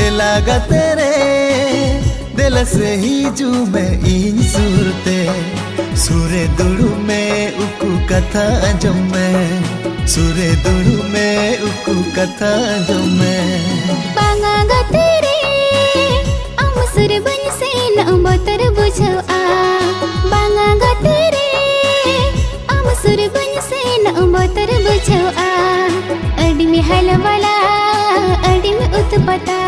देलागा तेरे दिल से ही जू में इन सुरते सुरे दुड़ू में उकू कथा जमे सुरे दुड़ू में उकू कथा जमे बांगा तेरे हम सुर बन से न बतर बुझो आ बांगा तेरे हम सुर बन से न बतर बुझो आ अडी में हलवाला अडी में उत्पता